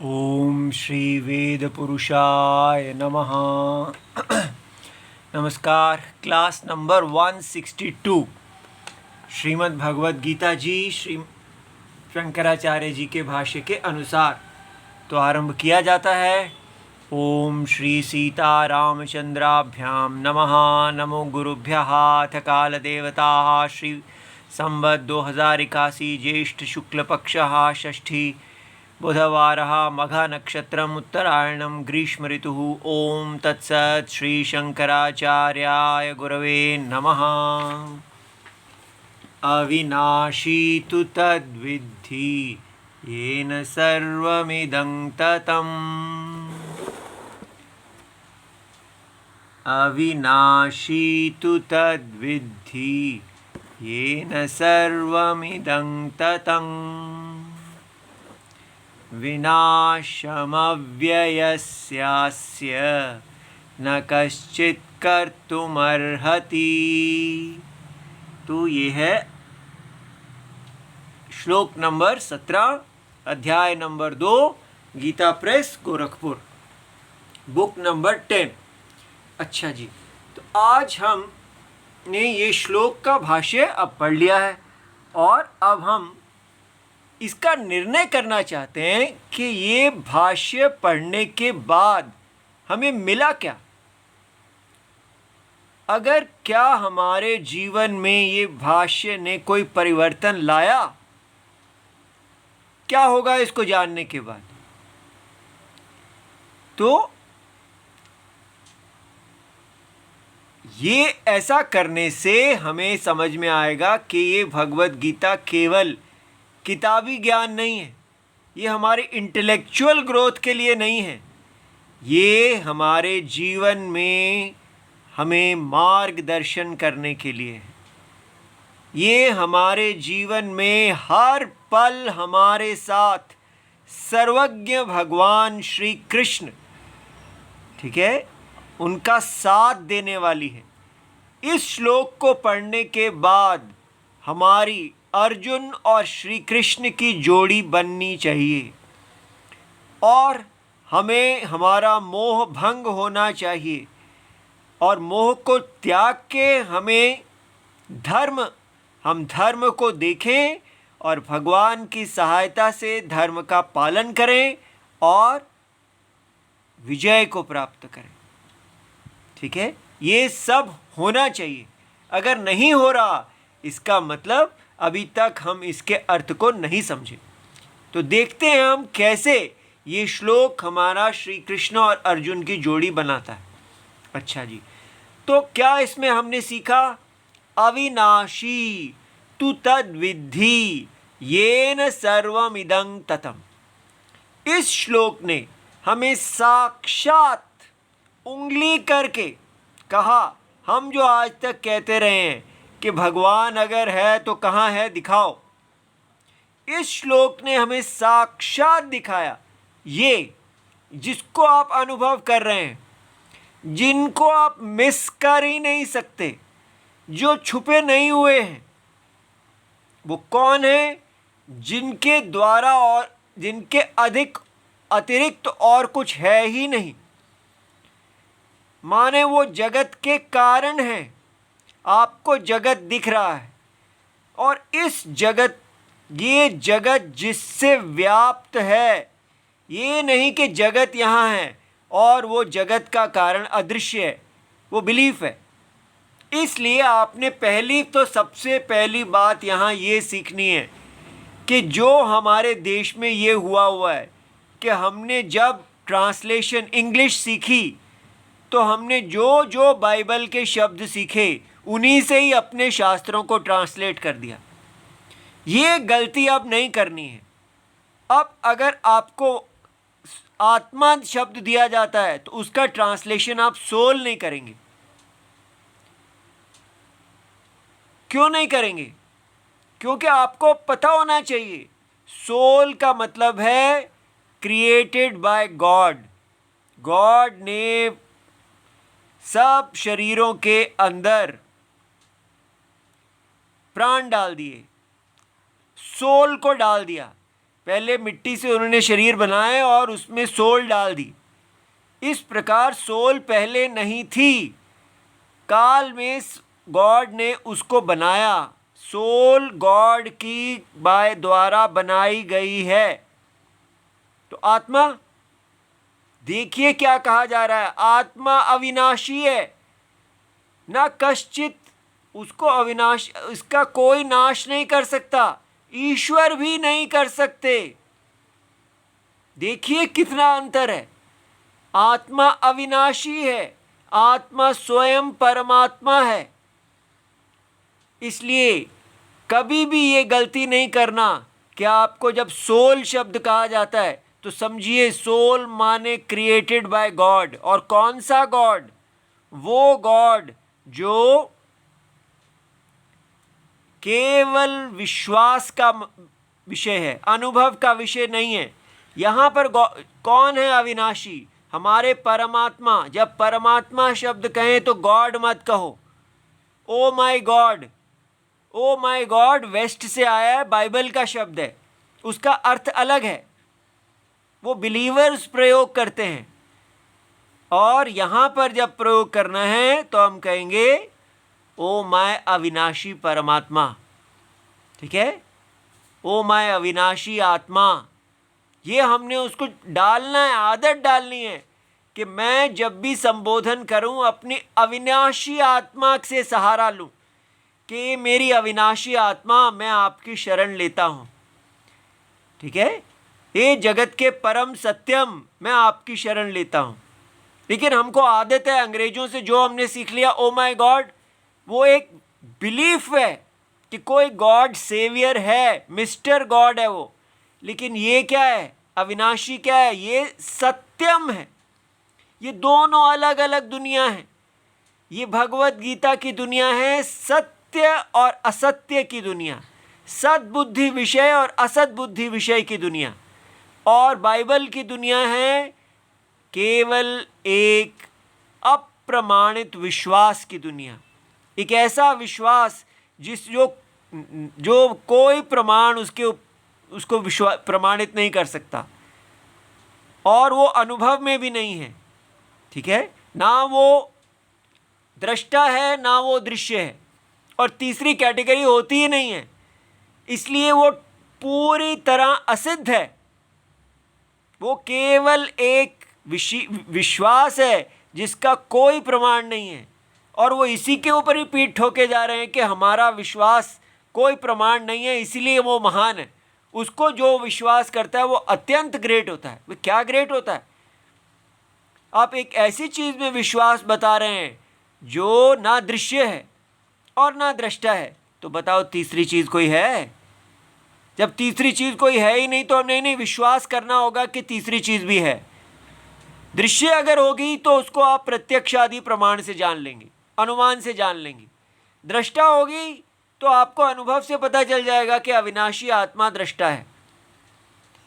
ओम श्री वेद पुरुषाय नमः। नमस्कार। क्लास नंबर 162 श्रीमद् भगवद गीता जी श्री शंकराचार्य जी के भाष्य के अनुसार तो आरंभ किया जाता है। ओम श्री सीता रामचंद्राभ्याम नमः। नमो गुरुभ्यः। अथ काल देवता श्री संवत् 2081 ज्येष्ठ शुक्ल पक्षः षष्ठी बुधवारः मघा नक्षत्रम् उत्तरायणं ग्रीष्म ऋतुः। ओम तत्सत् श्री शंकराचार्याय गुरवे नमः। अविनाशी तु तद्विद्धि येन सर्वमिदं ततम्। अविनाशी तु तद्विद्धि येन सर्वमिदं ततम्। विनाशमव्ययस्यास्य न कश्चित् कर्तुमर्हति। तो ये है श्लोक नंबर 17, अध्याय number 2, Gita press Gorakhpur, book number 10। अच्छा जी, तो आज हमने ये श्लोक का भाष्य अब पढ़ लिया है और अब हम इसका निर्णय करना चाहते हैं कि ये भाष्य पढ़ने के बाद हमें मिला क्या। अगर क्या हमारे जीवन में ये भाष्य ने कोई परिवर्तन लाया, क्या होगा इसको जानने के बाद। तो ये ऐसा करने से हमें समझ में आएगा कि ये भगवद गीता केवल किताबी ज्ञान नहीं है, ये हमारे इंटेलेक्चुअल ग्रोथ के लिए नहीं है, ये हमारे जीवन में हमें मार्गदर्शन करने के लिए है। ये हमारे जीवन में हर पल हमारे साथ सर्वज्ञ भगवान श्री कृष्ण, ठीक है, उनका साथ देने वाली है। इस श्लोक को पढ़ने के बाद हमारी अर्जुन और श्री कृष्ण की जोड़ी बननी चाहिए और हमें हमारा मोह भंग होना चाहिए और मोह को त्याग के हम धर्म को देखें और भगवान की सहायता से धर्म का पालन करें और विजय को प्राप्त करें। ठीक है, ये सब होना चाहिए। अगर नहीं हो रहा, इसका मतलब अभी तक हम इसके अर्थ को नहीं समझे। तो देखते हैं हम कैसे ये श्लोक हमारा श्री कृष्ण और अर्जुन की जोड़ी बनाता है। अच्छा जी, तो क्या इसमें हमने सीखा? अविनाशी तु तद्विद्धि येन सर्वमिदं ततम्। इस श्लोक ने हमें साक्षात उंगली करके कहा, हम जो आज तक कहते रहे हैं कि भगवान अगर है तो कहाँ है, दिखाओ। इस श्लोक ने हमें साक्षात दिखाया, ये जिसको आप अनुभव कर रहे हैं, जिनको आप मिस कर ही नहीं सकते, जो छुपे नहीं हुए हैं, वो कौन है? जिनके द्वारा और जिनके अतिरिक्त और कुछ है ही नहीं। माने वो जगत के कारण हैं। आपको जगत दिख रहा है और ये जगत जिससे व्याप्त है, ये नहीं कि जगत यहाँ है और वो जगत का कारण अदृश्य है, वो बिलीफ है। इसलिए आपने सबसे पहली बात यहाँ ये सीखनी है कि जो हमारे देश में ये हुआ है कि हमने जब ट्रांसलेशन इंग्लिश सीखी तो हमने जो जो बाइबल के शब्द सीखे उन्हीं से ही अपने शास्त्रों को ट्रांसलेट कर दिया। ये गलती अब नहीं करनी है। अब अगर आपको आत्मा शब्द दिया जाता है तो उसका ट्रांसलेशन आप सोल नहीं करेंगे। क्यों नहीं करेंगे? क्योंकि आपको पता होना चाहिए सोल का मतलब है क्रिएटेड बाय गॉड। गॉड ने सब शरीरों के अंदर प्राण डाल दिए, सोल को डाल दिया। पहले मिट्टी से उन्होंने शरीर बनाए और उसमें सोल डाल दी। इस प्रकार सोल पहले नहीं थी, काल में गॉड ने उसको बनाया। सोल गॉड की द्वारा बनाई गई है। तो आत्मा, देखिए क्या कहा जा रहा है, आत्मा अविनाशी है, ना कश्चित उसको अविनाश, इसका कोई नाश नहीं कर सकता, ईश्वर भी नहीं कर सकते। देखिए कितना अंतर है। आत्मा अविनाशी है, आत्मा स्वयं परमात्मा है। इसलिए कभी भी ये गलती नहीं करना कि आपको जब सोल शब्द कहा जाता है तो समझिए सोल माने क्रिएटेड बाय गॉड। और कौन सा गॉड? वो गॉड जो केवल विश्वास का विषय है, अनुभव का विषय नहीं है। यहां पर कौन है अविनाशी? हमारे परमात्मा। जब परमात्मा शब्द कहें तो गॉड मत कहो। Oh my God, oh my God west से आया है, बाइबल का शब्द है, उसका अर्थ अलग है, वो बिलीवर्स प्रयोग करते हैं। और यहां पर जब प्रयोग करना है तो हम कहेंगे ओ माय अविनाशी परमात्मा। ठीक है, ओ माय अविनाशी आत्मा। ये हमने उसको डालना है, आदत डालनी है कि मैं जब भी संबोधन करूं अपनी अविनाशी आत्मा से सहारा लूं कि मेरी अविनाशी आत्मा, मैं आपकी शरण लेता हूं। ठीक है, ये जगत के परम सत्यम, मैं आपकी शरण लेता हूं। लेकिन हमको आदत है अंग्रेजों से जो हमने सीख लिया, ओ माय गॉड, वो एक बिलीफ है कि कोई गॉड सेवियर है, मिस्टर गॉड है वो। लेकिन ये क्या है? अविनाशी क्या है? ये सत्यम है। ये दोनों अलग अलग दुनिया है। ये भगवत गीता की दुनिया है, सत्य और असत्य की दुनिया, सद्बुद्धि विषय और असत बुद्धि विषय की दुनिया। और बाइबल की दुनिया है केवल एक अप्रमाणित विश्वास की दुनिया। एक ऐसा विश्वास जो कोई प्रमाण उसको विश्वास प्रमाणित नहीं कर सकता, और वो अनुभव में भी नहीं है। ठीक है, ना वो दृष्टा है ना वो दृश्य है, और तीसरी कैटेगरी होती ही नहीं है। इसलिए वो पूरी तरह असिद्ध है। वो केवल एक विश्वास है जिसका कोई प्रमाण नहीं है, और वो इसी के ऊपर ही पीठ ठोके जा रहे हैं कि हमारा विश्वास कोई प्रमाण नहीं है, इसीलिए वो महान है। उसको जो विश्वास करता है वो अत्यंत ग्रेट होता है। वो क्या ग्रेट होता है? आप एक ऐसी चीज में विश्वास बता रहे हैं जो ना दृश्य है और ना दृष्टा है, तो बताओ तीसरी चीज कोई है? जब तीसरी चीज कोई है ही नहीं तो हम नहीं विश्वास करना होगा कि तीसरी चीज भी है। दृश्य अगर होगी तो उसको आप प्रत्यक्ष आदि प्रमाण से जान लेंगे, अनुमान से जान लेंगे। दृष्टा होगी तो आपको अनुभव से पता चल जाएगा कि अविनाशी आत्मा दृष्टा है।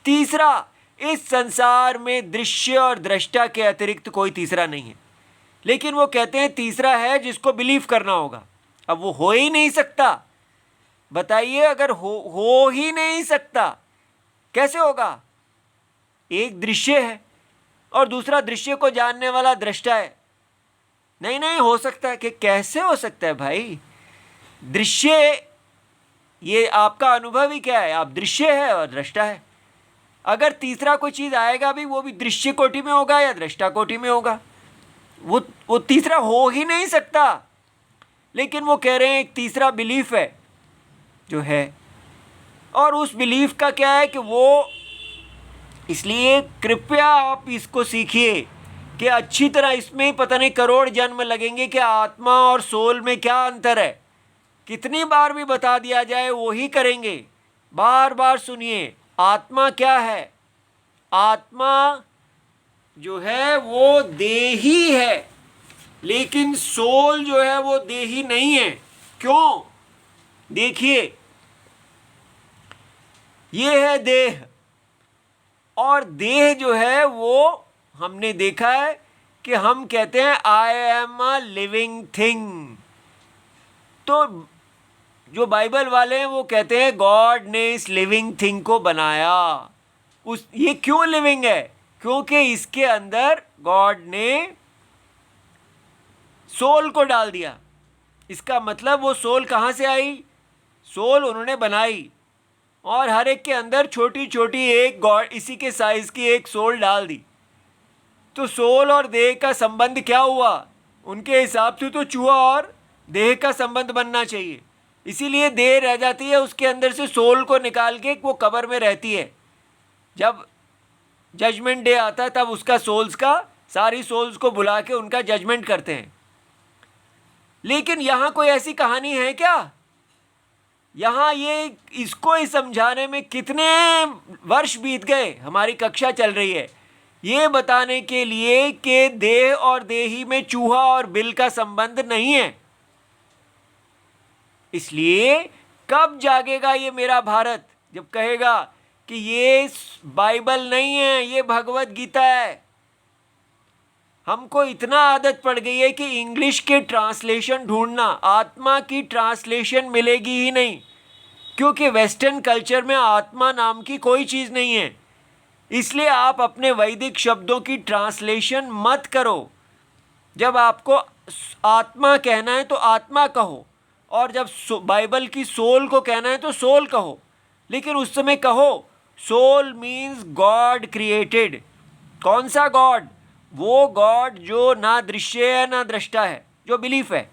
तीसरा, इस संसार में दृश्य और दृष्टा के अतिरिक्त कोई तीसरा नहीं है। लेकिन वो कहते हैं तीसरा है जिसको बिलीव करना होगा। अब वो हो ही नहीं सकता। बताइए, अगर हो ही नहीं सकता कैसे होगा? एक दृश्य है और दूसरा दृश्य को जानने वाला दृष्टा है। नहीं हो सकता है। कि कैसे हो सकता है भाई? दृश्य, ये आपका अनुभव ही क्या है? आप दृश्य है और दृष्टा है। अगर तीसरा कोई चीज आएगा भी, वो भी दृश्य कोटि में होगा या दृष्टा कोटि में होगा। वो तीसरा हो ही नहीं सकता। लेकिन वो कह रहे हैं एक तीसरा बिलीफ है जो है, और उस बिलीफ का क्या है कि वो, इसलिए कृपया आप इसको सीखिए कि अच्छी तरह, इसमें पता नहीं करोड़ जन्म लगेंगे कि आत्मा और सोल में क्या अंतर है। कितनी बार भी बता दिया जाए वो ही करेंगे। बार बार सुनिए, आत्मा क्या है? आत्मा जो है वो देही है, लेकिन सोल जो है वो देही नहीं है। क्यों? देखिए, ये है देह, और देह जो है वो हमने देखा है कि हम कहते हैं I am a living thing. तो जो बाइबल वाले हैं वो कहते हैं गॉड ने इस लिविंग थिंग को बनाया। ये क्यों लिविंग है? क्योंकि इसके अंदर गॉड ने सोल को डाल दिया। इसका मतलब वो सोल कहाँ से आई? सोल उन्होंने बनाई और हर एक के अंदर छोटी छोटी एक गॉड इसी के साइज की एक सोल डाल दी। तो सोल और देह का संबंध क्या हुआ? उनके हिसाब से तो चूहा और देह का संबंध बनना चाहिए, इसीलिए देह रह जाती है, उसके अंदर से सोल को निकाल के वो कब्र में रहती है। जब जजमेंट डे आता है तब उसका सोल्स का सारी सोल्स को बुला के उनका जजमेंट करते हैं। लेकिन यहाँ कोई ऐसी कहानी है क्या? यहाँ ये इसको ही समझाने में कितने वर्ष बीत गए। हमारी कक्षा चल रही है ये बताने के लिए कि देह और देही में चूहा और बिल का संबंध नहीं है। इसलिए कब जागेगा ये मेरा भारत जब कहेगा कि ये बाइबल नहीं है, ये भगवत गीता है। हमको इतना आदत पड़ गई है कि इंग्लिश के ट्रांसलेशन ढूंढना, आत्मा की ट्रांसलेशन मिलेगी ही नहीं, क्योंकि वेस्टर्न कल्चर में आत्मा नाम की कोई चीज़ नहीं है। इसलिए आप अपने वैदिक शब्दों की ट्रांसलेशन मत करो। जब आपको आत्मा कहना है तो आत्मा कहो, और जब बाइबल की सोल को कहना है तो सोल कहो, लेकिन उस समय कहो सोल मीन्स गॉड क्रिएटेड। कौन सा गॉड? वो गॉड जो ना दृश्य है ना दृष्टा है, जो बिलीफ है,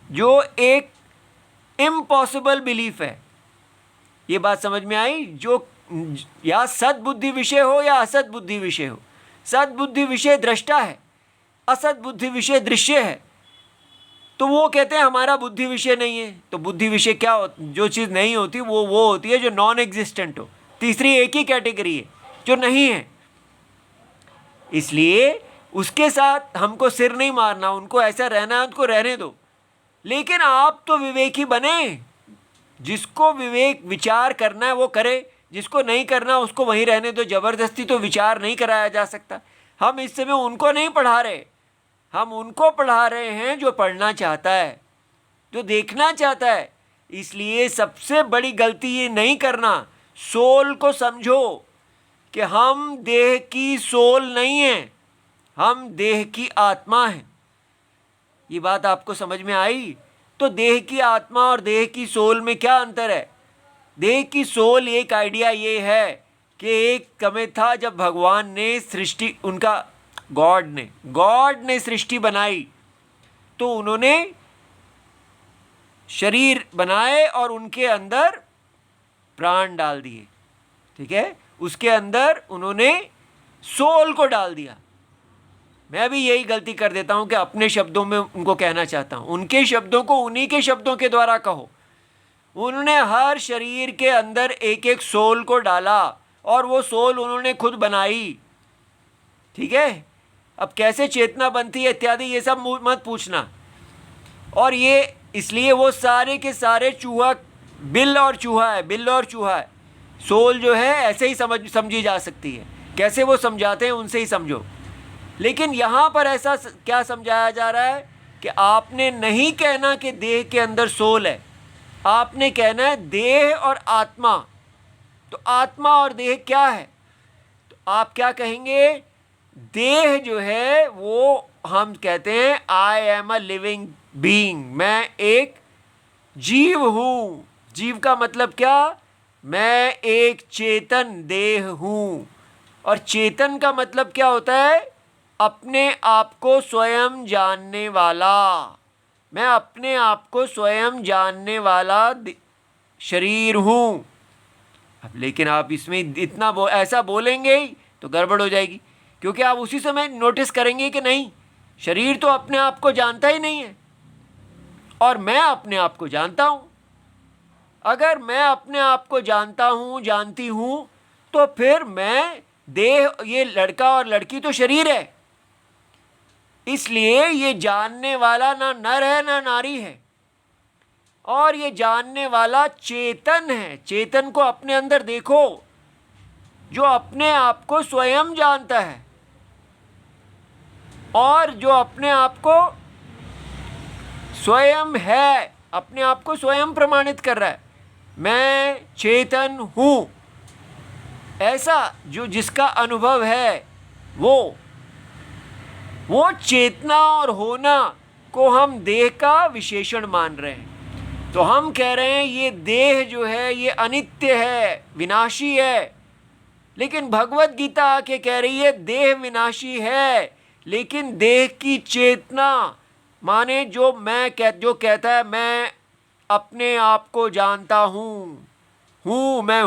जो एक इम्पॉसिबल बिलीफ है। ये बात समझ में आई? जो या सद्बुद्धि विषय हो या असत बुद्धि विषय हो। सद्बुद्धि विषय दृष्टा है, असत बुद्धि विषय दृश्य है। तो वो कहते हैं हमारा बुद्धि विषय नहीं है। तो बुद्धि विषय क्या होती? जो चीज़ नहीं होती वो होती है जो नॉन एग्जिस्टेंट हो। तीसरी एक ही कैटेगरी है जो नहीं है। इसलिए उसके साथ हमको सिर नहीं मारना, उनको ऐसा रहना है उनको रहने दो। लेकिन आप तो विवेकी बने, जिसको विवेक विचार करना है वो करे, जिसको नहीं करना उसको वहीं रहने दो। ज़बरदस्ती तो विचार नहीं कराया जा सकता। हम इस समय उनको नहीं पढ़ा रहे, हम उनको पढ़ा रहे हैं जो पढ़ना चाहता है, जो देखना चाहता है। इसलिए सबसे बड़ी गलती ये नहीं करना। सोल को समझो कि हम देह की सोल नहीं हैं, हम देह की आत्मा हैं। ये बात आपको समझ में आई? तो देह की आत्मा और देह की सोल में क्या अंतर है? देह की सोल एक आइडिया ये है कि एक समय था जब भगवान ने सृष्टि, उनका गॉड ने सृष्टि बनाई, तो उन्होंने शरीर बनाए और उनके अंदर प्राण डाल दिए। ठीक है, उसके अंदर उन्होंने सोल को डाल दिया। मैं भी यही गलती कर देता हूं कि अपने शब्दों में उनको कहना चाहता हूं, उनके शब्दों को उन्हीं के शब्दों के द्वारा कहो। उन्होंने हर शरीर के अंदर एक एक सोल को डाला और वो सोल उन्होंने खुद बनाई। ठीक है, अब कैसे चेतना बनती है इत्यादि ये सब मत पूछना। और ये इसलिए वो सारे के सारे चूहा, बिल और चूहा है, बिल और चूहा है। सोल जो है ऐसे ही समझी जा सकती है। कैसे वो समझाते हैं उनसे ही समझो। लेकिन यहाँ पर ऐसा क्या समझाया जा रहा है कि आपने नहीं कहना कि देह के अंदर सोल है, आपने कहना है देह और आत्मा। तो आत्मा और देह क्या है? तो आप क्या कहेंगे? देह जो है वो हम कहते हैं I am a living being, मैं एक जीव हूँ। जीव का मतलब क्या? मैं एक चेतन देह हूँ। और चेतन का मतलब क्या होता है? अपने आप को स्वयं जानने वाला। मैं अपने आप को स्वयं जानने वाला शरीर हूँ। अब लेकिन आप इसमें इतना ऐसा बोलेंगे ही तो गड़बड़ हो जाएगी, क्योंकि आप उसी समय नोटिस करेंगे कि नहीं, शरीर तो अपने आप को जानता ही नहीं है और मैं अपने आप को जानता हूँ। अगर मैं अपने आप को जानता हूँ, जानती हूँ, तो फिर मैं देह, ये लड़का और लड़की तो शरीर है। इसलिए ये जानने वाला ना नर है ना नारी है, और ये जानने वाला चेतन है। चेतन को अपने अंदर देखो, जो अपने आप को स्वयं जानता है और जो अपने आप को स्वयं है, अपने आप को स्वयं प्रमाणित कर रहा है, मैं चेतन हूँ। ऐसा जो जिसका अनुभव है वो चेतना और होना को हम देह का विशेषण मान रहे हैं। तो हम कह रहे हैं ये देह जो है ये अनित्य है, विनाशी है। लेकिन भगवत गीता आके कह रही है देह विनाशी है, लेकिन देह की चेतना माने जो कहता है मैं अपने आप को जानता हूँ, मैं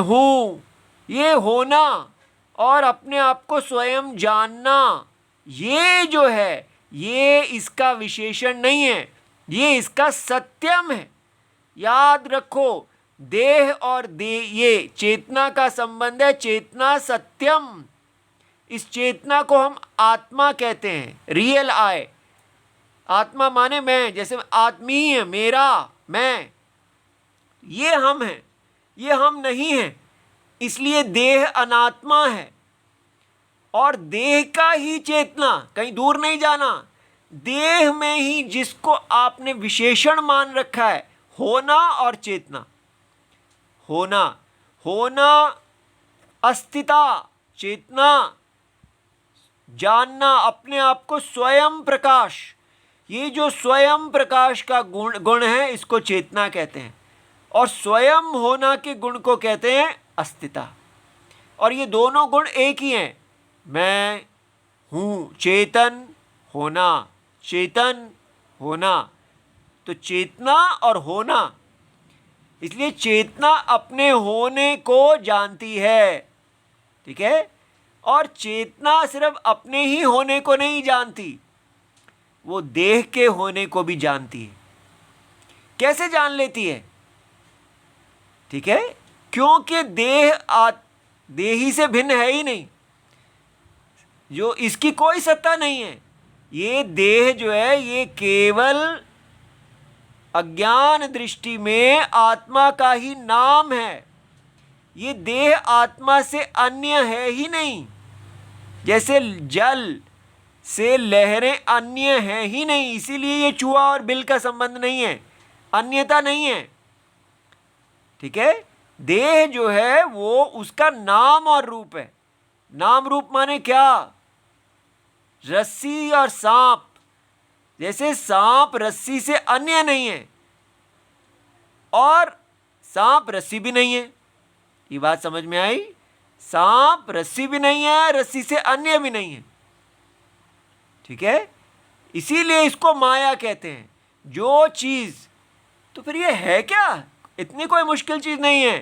हूँ, ये होना और अपने आप को स्वयं जानना, ये जो है ये इसका विशेषण नहीं है, ये इसका सत्यम है। याद रखो, देह और ये चेतना का संबंध है, चेतना सत्यम। इस चेतना को हम आत्मा कहते हैं, रियल आई। आत्मा माने मैं, जैसे आत्मीय, मेरा, मैं, ये हम हैं, ये हम नहीं हैं। इसलिए देह अनात्मा है और देह का ही चेतना, कहीं दूर नहीं जाना, देह में ही जिसको आपने विशेषण मान रखा है, होना और चेतना। होना अस्तिता, चेतना जानना, अपने आप को स्वयं प्रकाश। ये जो स्वयं प्रकाश का गुण है इसको चेतना कहते हैं, और स्वयं होना के गुण को कहते हैं अस्तिता। और ये दोनों गुण एक ही हैं, मैं हूँ, चेतन होना। तो चेतना और होना, इसलिए चेतना अपने होने को जानती है, ठीक है। और चेतना सिर्फ अपने ही होने को नहीं जानती, वो देह के होने को भी जानती है। कैसे जान लेती है? ठीक है, क्योंकि देही से भिन्न है ही नहीं, जो इसकी कोई सत्ता नहीं है। ये देह जो है ये केवल अज्ञान दृष्टि में आत्मा का ही नाम है। ये देह आत्मा से अन्य है ही नहीं, जैसे जल से लहरें अन्य हैं ही नहीं, इसीलिए ये चूहा और बिल का संबंध नहीं है, अन्यता नहीं है, ठीक है। देह जो है वो उसका नाम और रूप है। नाम रूप माने क्या? रस्सी और सांप, जैसे सांप रस्सी से अन्य नहीं है और सांप रस्सी भी नहीं है। ये बात समझ में आई? सांप रस्सी भी नहीं है, रस्सी से अन्य भी नहीं है, ठीक है। इसीलिए इसको माया कहते हैं। जो चीज, तो फिर ये है क्या? इतनी कोई मुश्किल चीज नहीं है,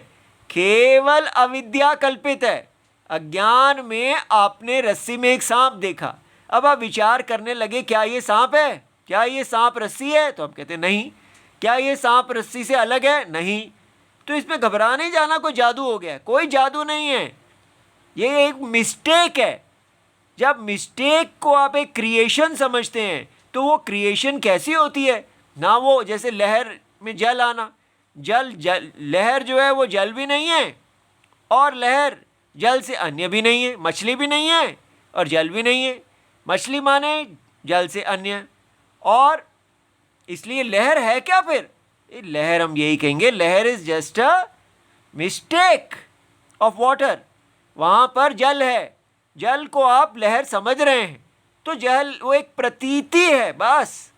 केवल अविद्या कल्पित है। अज्ञान में आपने रस्सी में एक सांप देखा, अब आप विचार करने लगे क्या ये सांप है, क्या ये सांप रस्सी है? तो हम कहते हैं नहीं। क्या ये सांप रस्सी से अलग है? नहीं। तो इसमें घबरा नहीं जाना कोई जादू हो गया, कोई जादू नहीं है, ये एक मिस्टेक है। जब मिस्टेक को आप एक क्रिएशन समझते हैं तो वो क्रिएशन कैसी होती है ना, वो जैसे लहर में जल आना, लहर जो है वो जल भी नहीं है और लहर जल से अन्य भी नहीं है, मछली भी नहीं है और जल भी नहीं है। मछली माने जल से अन्य, और इसलिए लहर है क्या फिर? लहर हम यही कहेंगे, लहर is just a mistake of water. वहाँ पर जल है, जल को आप लहर समझ रहे हैं, तो जल वो एक प्रतीति है बस।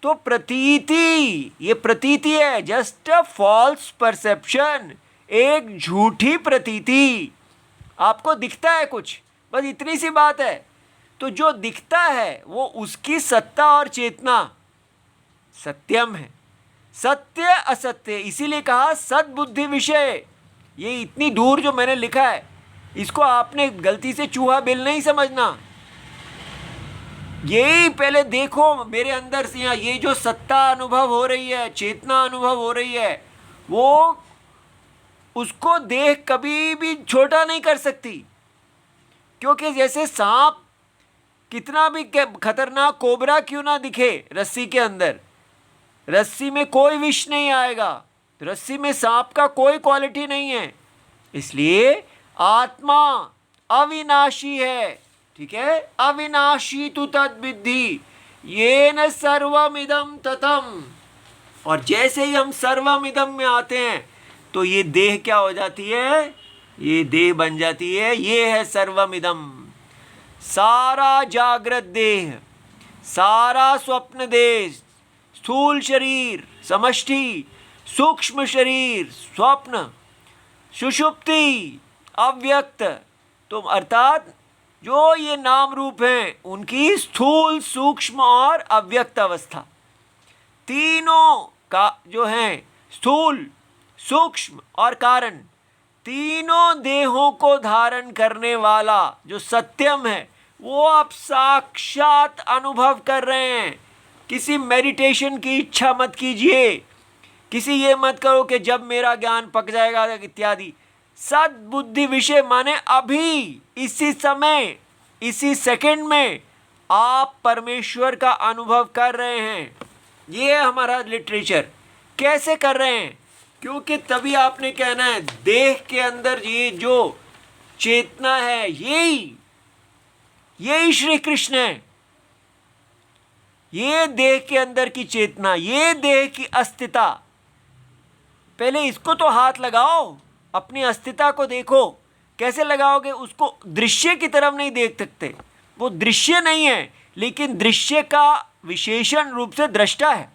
तो प्रतीति, ये प्रतीति है, जस्ट अ फॉल्स परसेप्शन, एक झूठी प्रतीति। आपको दिखता है कुछ, बस इतनी सी बात है। तो जो दिखता है वो उसकी सत्ता और चेतना सत्यम है, सत्य असत्य। इसीलिए कहा सद्बुद्धि विषय। ये इतनी दूर जो मैंने लिखा है, इसको आपने गलती से चूहा बिल नहीं समझना। यही पहले देखो मेरे अंदर से, यहाँ ये जो सत्ता अनुभव हो रही है, चेतना अनुभव हो रही है, वो उसको देख कभी भी छोटा नहीं कर सकती। क्योंकि जैसे सांप कितना भी खतरनाक कोबरा क्यों ना दिखे रस्सी के अंदर, रस्सी में कोई विष नहीं आएगा, रस्सी में सांप का कोई क्वालिटी नहीं है। इसलिए आत्मा अविनाशी है, ठीक है। अविनाशी तु तद्विद्धि, येन सर्वमिदं ततम्। और जैसे ही हम सर्वमिदम में आते हैं तो ये देह क्या हो जाती है, ये देह बन जाती है। ये है सर्वमिदम। सारा जागृत देह, सारा स्वप्न देह, स्थूल शरीर, समष्टि, सूक्ष्म शरीर, स्वप्न, सुषुप्ति, अव्यक्त, तो अर्थात जो ये नाम रूप हैं उनकी स्थूल, सूक्ष्म और अव्यक्त अवस्था, तीनों का जो है स्थूल, सूक्ष्म और कारण, तीनों देहों को धारण करने वाला जो सत्यम है वो आप साक्षात अनुभव कर रहे हैं। किसी मेडिटेशन की इच्छा मत कीजिए, किसी ये मत करो कि जब मेरा ज्ञान पक जाएगा इत्यादि। सद्बुद्धि विषय माने अभी, इसी समय, इसी सेकंड में आप परमेश्वर का अनुभव कर रहे हैं। ये है हमारा लिटरेचर। कैसे कर रहे हैं? क्योंकि तभी आपने कहना है देह के अंदर ये जो चेतना है यही श्री कृष्ण है। ये देह के अंदर की चेतना, ये देह की अस्तित्व, पहले इसको तो हाथ लगाओ, अपनी अस्तित्व को देखो। कैसे लगाओगे? उसको दृश्य की तरफ नहीं देख सकते, वो दृश्य नहीं है, लेकिन दृश्य का विशेषण रूप से दृष्टा है।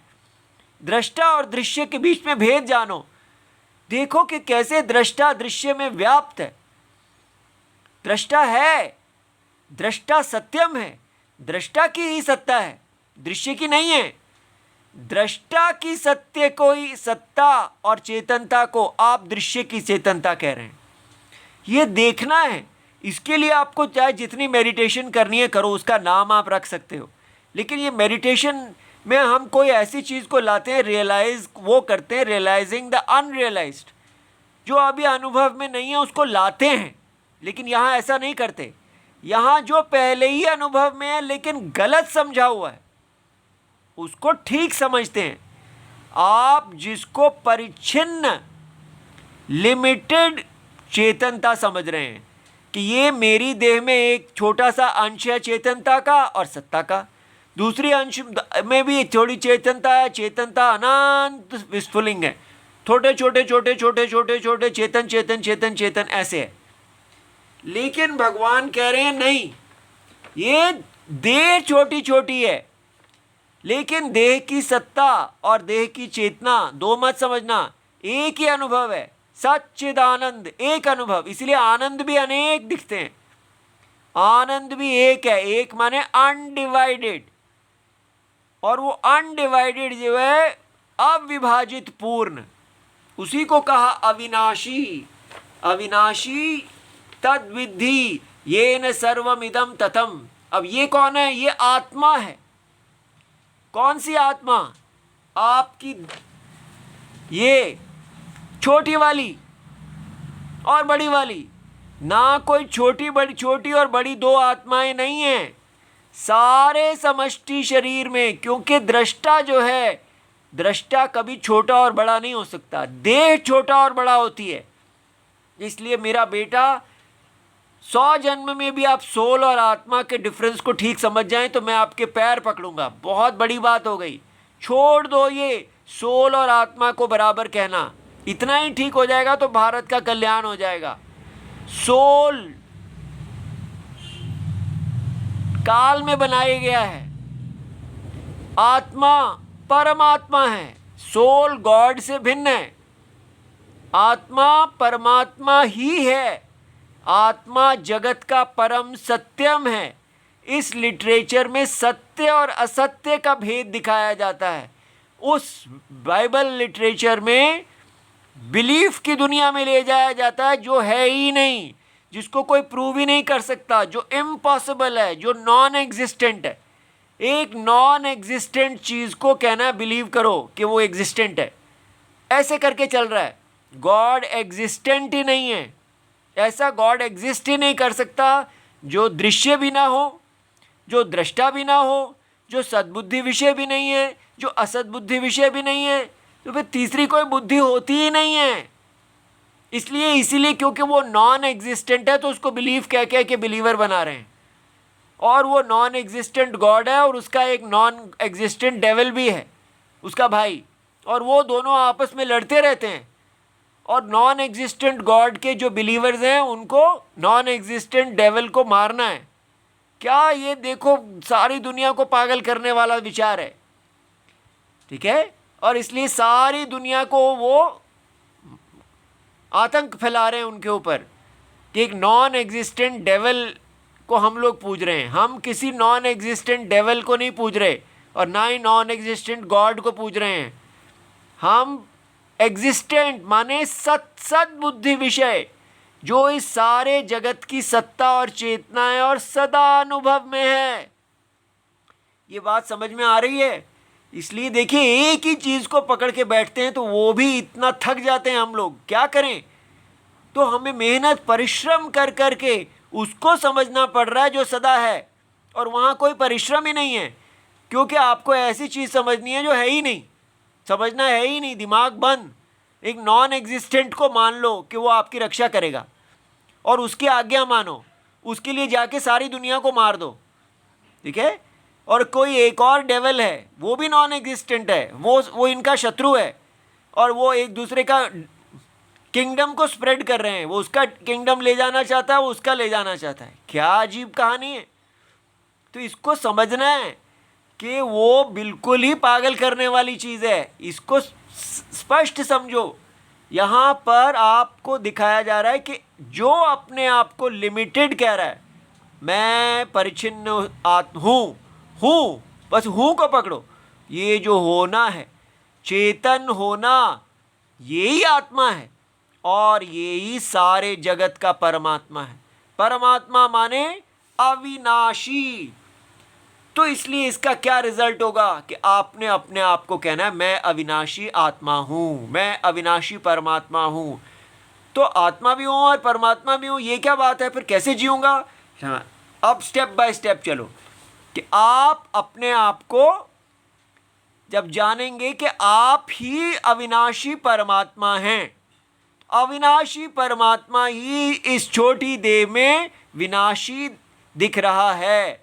दृष्टा और दृश्य के बीच में भेद जानो। देखो कि कैसे दृष्टा दृश्य में व्याप्त है। दृष्टा है, दृष्टा सत्यम है, दृष्टा की ही सत्ता है, दृश्य की नहीं है। दृष्टा की सत्य को ही, सत्ता और चेतनता को आप दृश्य की चेतनता कह रहे हैं। ये देखना है। इसके लिए आपको चाहे जितनी मेडिटेशन करनी है करो, उसका नाम आप रख सकते हो, लेकिन ये मेडिटेशन में हम कोई ऐसी चीज़ को लाते हैं, रियलाइज वो करते हैं, रियलाइजिंग द अनरियलाइज्ड, जो अभी अनुभव में नहीं है उसको लाते हैं। लेकिन यहाँ ऐसा नहीं करते। यहाँ जो पहले ही अनुभव में है लेकिन गलत समझा हुआ है उसको ठीक समझते हैं। आप जिसको परिच्छिन्न, लिमिटेड चेतनता समझ रहे हैं कि ये मेरी देह में एक छोटा सा अंश है चेतनता का और सत्ता का, दूसरी अंश में भी थोड़ी चेतनता है, चेतनता अनंत विस्फुलिंग है, छोटे छोटे छोटे छोटे छोटे छोटे चेतन चेतन चेतन चेतन ऐसे है। लेकिन भगवान कह रहे हैं नहीं, ये देह छोटी छोटी है, लेकिन देह की सत्ता और देह की चेतना दो मत समझना, एक ही अनुभव है। सच्चिदानंद एक अनुभव, इसलिए आनंद भी अनेक दिखते हैं, आनंद भी एक है। एक माने अनडिवाइडेड, और वो अनडिवाइडेड जो है अविभाजित पूर्ण, उसी को कहा अविनाशी। अविनाशी तद्विद्धि येन सर्वमिदं ततम्। अब ये कौन है? ये आत्मा है। कौन सी आत्मा? आपकी ये छोटी वाली और बड़ी वाली ना, कोई छोटी बड़ी, छोटी और बड़ी दो आत्माएं नहीं हैं, सारे समष्टि शरीर में। क्योंकि दृष्टा जो है, दृष्टा कभी छोटा और बड़ा नहीं हो सकता, देह छोटा और बड़ा होती है। इसलिए मेरा बेटा 100 जन्म में भी आप सोल और आत्मा के डिफरेंस को ठीक समझ जाएं तो मैं आपके पैर पकड़ूंगा। बहुत बड़ी बात हो गई, छोड़ दो ये सोल और आत्मा को बराबर कहना, इतना ही ठीक हो जाएगा तो भारत का कल्याण हो जाएगा। सोल काल में बनाया गया है, आत्मा परमात्मा है। सोल गॉड से भिन्न है, आत्मा परमात्मा ही है। आत्मा जगत का परम सत्यम है। इस लिटरेचर में सत्य और असत्य का भेद दिखाया जाता है। उस बाइबल लिटरेचर में बिलीफ की दुनिया में ले जाया जाता है जो है ही नहीं, जिसको कोई प्रूव ही नहीं कर सकता, जो इम्पॉसिबल है, जो नॉन एग्जिस्टेंट है। एक नॉन एग्जिस्टेंट चीज़ को कहना बिलीव करो कि वो एग्जिस्टेंट है, ऐसे करके चल रहा है। गॉड एग्जिस्टेंट ही नहीं है, ऐसा गॉड एग्जिस्ट ही नहीं कर सकता जो दृश्य भी ना हो, जो दृष्टा भी ना हो, जो सद्बुद्धि विषय भी नहीं है, जो असद्बुद्धि विषय भी नहीं है, तो फिर तीसरी कोई बुद्धि होती ही नहीं है। इसीलिए क्योंकि वो नॉन एग्जिस्टेंट है तो उसको बिलीव कह के बिलीवर बना रहे हैं। और वो नॉन एग्जिस्टेंट गॉड है और उसका एक नॉन एग्जिस्टेंट डेविल भी है, उसका भाई, और वो दोनों आपस में लड़ते रहते हैं। और नॉन एग्जिस्टेंट गॉड के जो बिलीवर्स हैं उनको नॉन एग्जिस्टेंट डेविल को मारना है। क्या ये देखो, सारी दुनिया को पागल करने वाला विचार है, ठीक है। और इसलिए सारी दुनिया को वो आतंक फैला रहे हैं उनके ऊपर कि एक नॉन एग्जिस्टेंट डेविल को हम लोग पूज रहे हैं। हम किसी नॉन एग्जिस्टेंट डेविल को नहीं पूज रहे और ना ही नॉन एग्जिस्टेंट गॉड को पूज रहे हैं। हम एग्जिस्टेंट माने सत बुद्धि विषय, जो इस सारे जगत की सत्ता और चेतना है और सदा अनुभव में है। ये बात समझ में आ रही है? इसलिए देखिए, एक ही चीज को पकड़ के बैठते हैं तो वो भी इतना थक जाते हैं हम लोग, क्या करें। तो हमें मेहनत परिश्रम कर करके उसको समझना पड़ रहा है जो सदा है, और वहाँ कोई परिश्रम ही नहीं है, क्योंकि आपको ऐसी चीज़ समझनी है जो है ही नहीं, समझना है ही नहीं, दिमाग बंद। एक नॉन एग्जिस्टेंट को मान लो कि वो आपकी रक्षा करेगा और उसकी आज्ञा मानो, उसके लिए जाके सारी दुनिया को मार दो, ठीक है। और कोई एक और डेविल है, वो भी नॉन एग्जिस्टेंट है, वो इनका शत्रु है और वो एक दूसरे का किंगडम को स्प्रेड कर रहे हैं। वो उसका किंगडम ले जाना चाहता है, वो उसका ले जाना चाहता है। क्या अजीब कहानी है। तो इसको समझना है कि वो बिल्कुल ही पागल करने वाली चीज़ है। इसको स्पष्ट समझो। यहाँ पर आपको दिखाया जा रहा है कि जो अपने आप को लिमिटेड कह रहा है, मैं परिच्छिन्न हूँ, बस हूँ को पकड़ो। ये जो होना है, चेतन होना, यही आत्मा है और यही सारे जगत का परमात्मा है। परमात्मा माने अविनाशी। तो इसलिए इसका क्या रिजल्ट होगा कि आपने अपने आप को कहना है मैं अविनाशी आत्मा हूँ, मैं अविनाशी परमात्मा हूँ। तो आत्मा भी हूँ और परमात्मा भी हूँ, ये क्या बात है, फिर कैसे जीऊँगा। हाँ, अब स्टेप बाय स्टेप चलो कि आप अपने आप को जब जानेंगे कि आप ही अविनाशी परमात्मा हैं, अविनाशी परमात्मा ही इस छोटी देह में विनाशी दिख रहा है।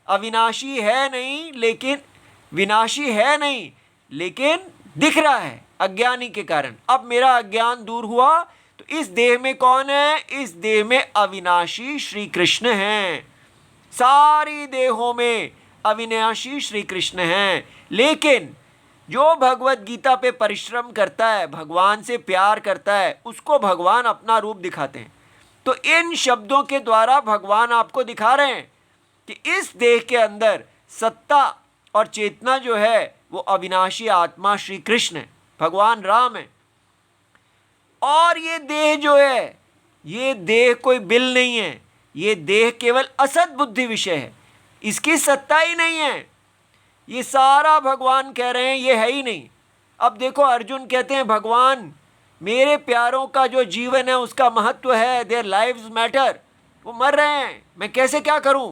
अविनाशी है नहीं लेकिन विनाशी है नहीं, लेकिन दिख रहा है अज्ञानी के कारण। अब मेरा अज्ञान दूर हुआ तो इस देह में कौन है, इस देह में अविनाशी श्री कृष्ण हैं। सारी देहों में अविनाशी श्री कृष्ण हैं। लेकिन जो भगवत गीता पे परिश्रम करता है, भगवान से प्यार करता है, उसको भगवान अपना रूप दिखाते हैं। तो इन शब्दों के द्वारा भगवान आपको दिखा रहे हैं कि इस देह के अंदर सत्ता और चेतना जो है वो अविनाशी आत्मा श्री कृष्ण है, भगवान राम है। और ये देह जो है, ये देह कोई बिल नहीं है, ये देह केवल असत बुद्धि विषय है, इसकी सत्ता ही नहीं है। ये सारा भगवान कह रहे हैं ये है ही नहीं। अब देखो, अर्जुन कहते हैं भगवान मेरे प्यारों का जो जीवन है उसका महत्व है, देयर लाइव्स मैटर, वो मर रहे हैं, मैं कैसे क्या करूं।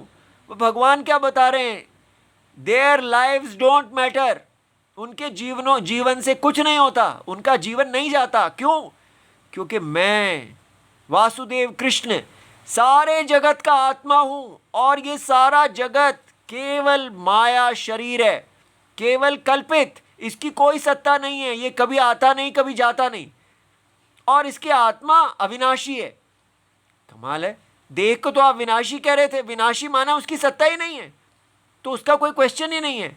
वो भगवान क्या बता रहे हैं, देयर लाइव्स डोंट मैटर, उनके जीवन से कुछ नहीं होता, उनका जीवन नहीं जाता। क्यों? क्योंकि मैं वासुदेव कृष्ण सारे जगत का आत्मा हूं और ये सारा जगत केवल माया शरीर है, केवल कल्पित, इसकी कोई सत्ता नहीं है, ये कभी आता नहीं कभी जाता नहीं, और इसकी आत्मा अविनाशी है। कमाल है। देह को तो आप विनाशी कह रहे थे, विनाशी माना उसकी सत्ता ही नहीं है, तो उसका कोई क्वेश्चन ही नहीं है।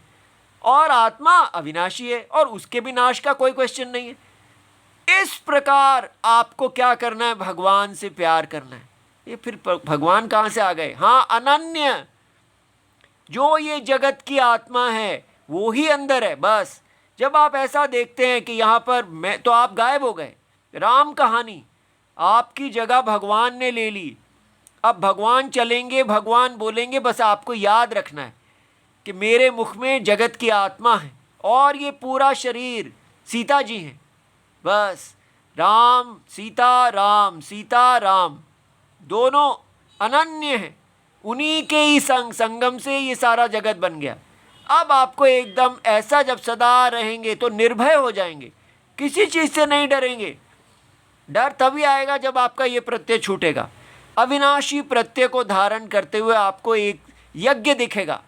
और आत्मा अविनाशी है और उसके विनाश का कोई क्वेश्चन नहीं है। इस प्रकार आपको क्या करना है, भगवान से प्यार करना है। ये फिर भगवान कहाँ से आ गए? हाँ, अनन्य, जो ये जगत की आत्मा है वो ही अंदर है। बस जब आप ऐसा देखते हैं कि यहाँ पर मैं, तो आप गायब हो गए। राम कहानी, आपकी जगह भगवान ने ले ली। अब भगवान चलेंगे, भगवान बोलेंगे, बस आपको याद रखना है कि मेरे मुख में जगत की आत्मा है और ये पूरा शरीर सीता जी हैं। बस राम सीता राम दोनों अनन्य हैं, उन्हीं के ही संगम से ये सारा जगत बन गया। अब आपको एकदम ऐसा जब सदा रहेंगे तो निर्भय हो जाएंगे, किसी चीज़ से नहीं डरेंगे। डर तभी आएगा जब आपका ये प्रत्यय छूटेगा। अविनाशी प्रत्यय को धारण करते हुए आपको एक यज्ञ दिखेगा,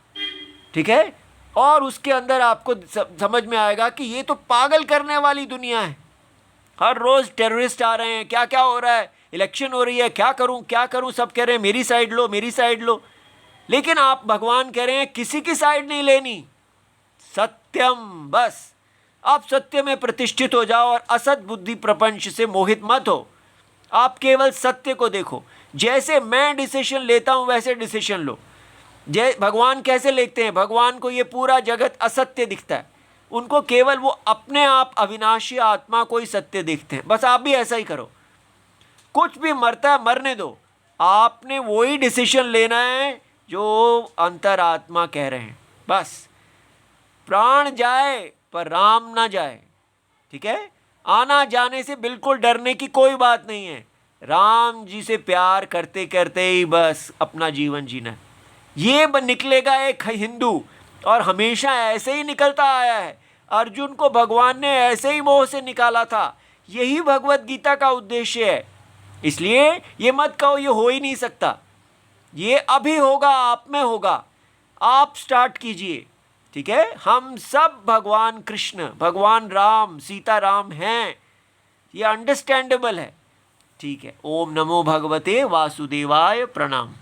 ठीक है, और उसके अंदर आपको समझ में आएगा कि ये तो पागल करने वाली दुनिया है। हर रोज़ टेररिस्ट आ रहे हैं, क्या क्या हो रहा है, इलेक्शन हो रही है, क्या करूं, सब कह रहे हैं मेरी साइड लो, मेरी साइड लो। लेकिन आप भगवान कह रहे हैं किसी की साइड नहीं लेनी, सत्यम, बस आप सत्य में प्रतिष्ठित हो जाओ और असत बुद्धि प्रपंच से मोहित मत हो। आप केवल सत्य को देखो। जैसे मैं डिसीजन लेता हूं वैसे डिसीजन लो। भगवान कैसे लेते हैं? भगवान को ये पूरा जगत असत्य दिखता है, उनको केवल वो अपने आप अविनाशी आत्मा को ही सत्य देखते हैं। बस आप भी ऐसा ही करो। कुछ भी मरता है मरने दो, आपने वही डिसीजन लेना है जो अंतरात्मा कह रहे हैं। बस प्राण जाए पर राम ना जाए, ठीक है। आना जाने से बिल्कुल डरने की कोई बात नहीं है। राम जी से प्यार करते करते ही बस अपना जीवन जीना है। ये निकलेगा एक हिंदू, और हमेशा ऐसे ही निकलता आया है। अर्जुन को भगवान ने ऐसे ही मोह से निकाला था। यही भगवत गीता का उद्देश्य है। इसलिए ये मत कहो ये हो ही नहीं सकता, ये अभी होगा, आप में होगा। आप स्टार्ट कीजिए, ठीक है। हम सब भगवान कृष्ण, भगवान राम, सीता राम हैं, ये अंडरस्टैंडेबल है, ठीक है। ओम नमो भगवते वासुदेवाय, प्रणाम।